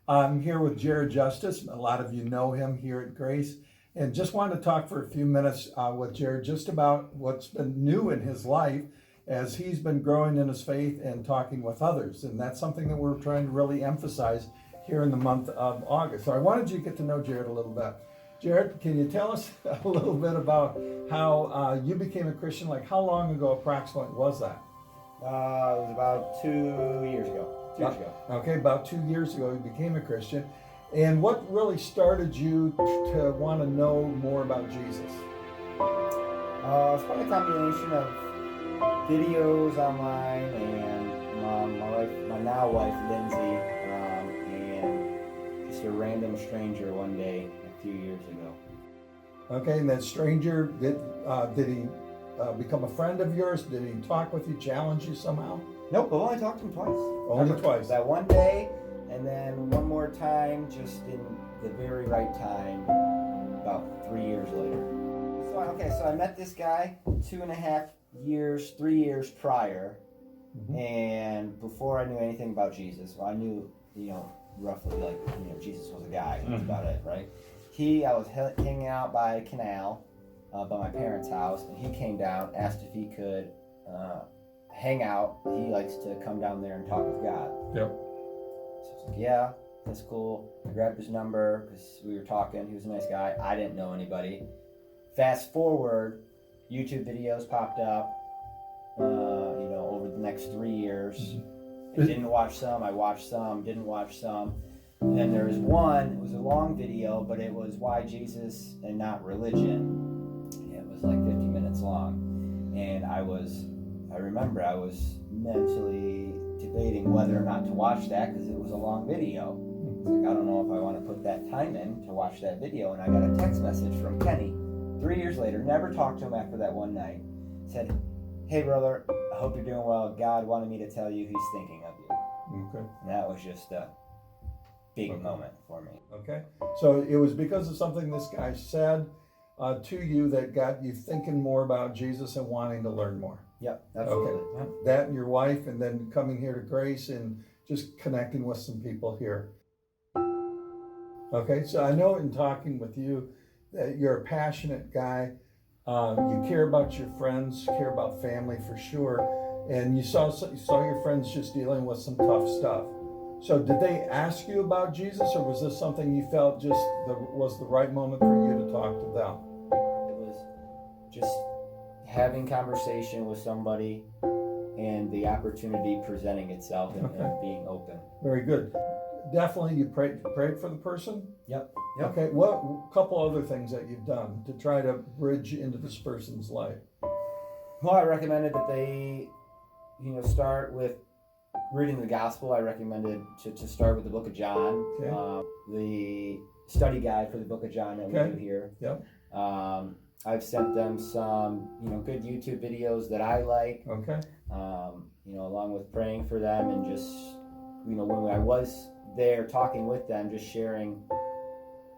I'm here with Jared Justice. A lot of you know him here at Grace. And just wanted to talk for a few minutes with Jared just about what's been new in his life as he's been growing in his faith and talking with others. And that's something that we're trying to really emphasize here in the month of August. So I wanted you to get to know Jared a little bit. Jared, can you tell us a little bit about how you became a Christian? Like, how long ago approximately was that? It was about 2 years ago. 2 years ago. Okay, about 2 years ago you became a Christian. And what really started you to want to know more about Jesus? It's probably a combination of videos online and my now wife Lindsay, and just a random stranger one day a few years ago. Okay, and that stranger, did he become a friend of yours? Did he talk with you, challenge you somehow? Nope, I've only talked to him twice. Only twice. That one day, and then one more time, just in the very right time, about 3 years later. So I met this guy 2.5 years, 3 years prior, and before I knew anything about Jesus, well, I knew, roughly Jesus was a guy. That's about it, right? I was hanging out by a canal, by my parents' house, and he came down, asked if he could hang out. He likes to come down there and talk with God. Yep. So I was like, yeah, that's cool. I grabbed his number because we were talking. He was a nice guy. I didn't know anybody. Fast forward, YouTube videos popped up, over the next 3 years. I didn't watch some. I watched some. Didn't watch some. And then there was one. It was a long video, but it was why Jesus and not religion. It was like 50 minutes long, and I remember I was mentally debating whether or not to watch that because it was a long video. Like, I don't know if I want to put that time in to watch that video. And I got a text message from Kenny 3 years later, never talked to him after that one night. Said, "Hey brother, I hope you're doing well. God wanted me to tell you he's thinking of you." Okay. And that was just a big moment for me. Okay. So it was because of something this guy said to you that got you thinking more about Jesus and wanting to learn more. Yep, absolutely. Okay. Yep. That and your wife, and then coming here to Grace and just connecting with some people here. Okay, so I know in talking with you that you're a passionate guy. You care about your friends, care about family for sure, and you saw your friends just dealing with some tough stuff. So did they ask you about Jesus, or was this something you felt was the right moment for you to talk to them? It was just having conversation with somebody and the opportunity presenting itself and being open. Very good. Definitely, you prayed for the person? Yep. Okay, what couple other things that you've done to try to bridge into this person's life? Well, I recommended that they, start with reading the gospel. I recommended to start with the book of John, the study guide for the book of John that we do here. Yep. I've sent them some, good YouTube videos that I like. Okay. Along with praying for them and just, when I was there talking with them, just sharing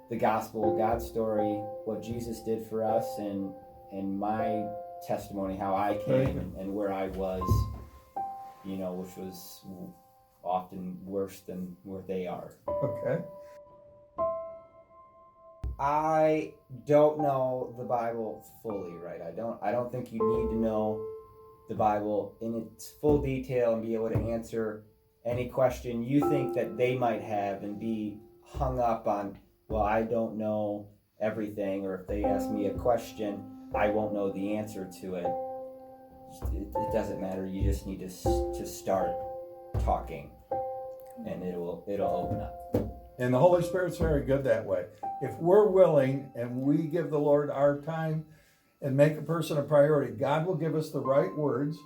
the gospel, God's story, what Jesus did for us, and my testimony, how I came and where I was, which was often worse than where they are. Okay. I don't know the Bible fully, right? I don't think you need to know the Bible in its full detail and be able to answer any question you think that they might have and be hung up on, well, I don't know everything, or if they ask me a question, I won't know the answer to it. It doesn't matter. You just need to start talking, and it'll open up. And the Holy Spirit's very good that way. If we're willing and we give the Lord our time and make a person a priority, God will give us the right words.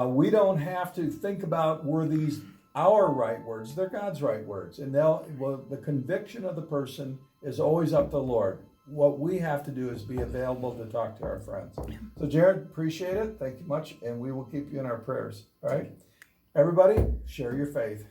We don't have to think about, were these our right words? They're God's right words. And the conviction of the person is always up to the Lord. What we have to do is be available to talk to our friends. So Jared, appreciate it. Thank you much. And we will keep you in our prayers. All right. Everybody, share your faith.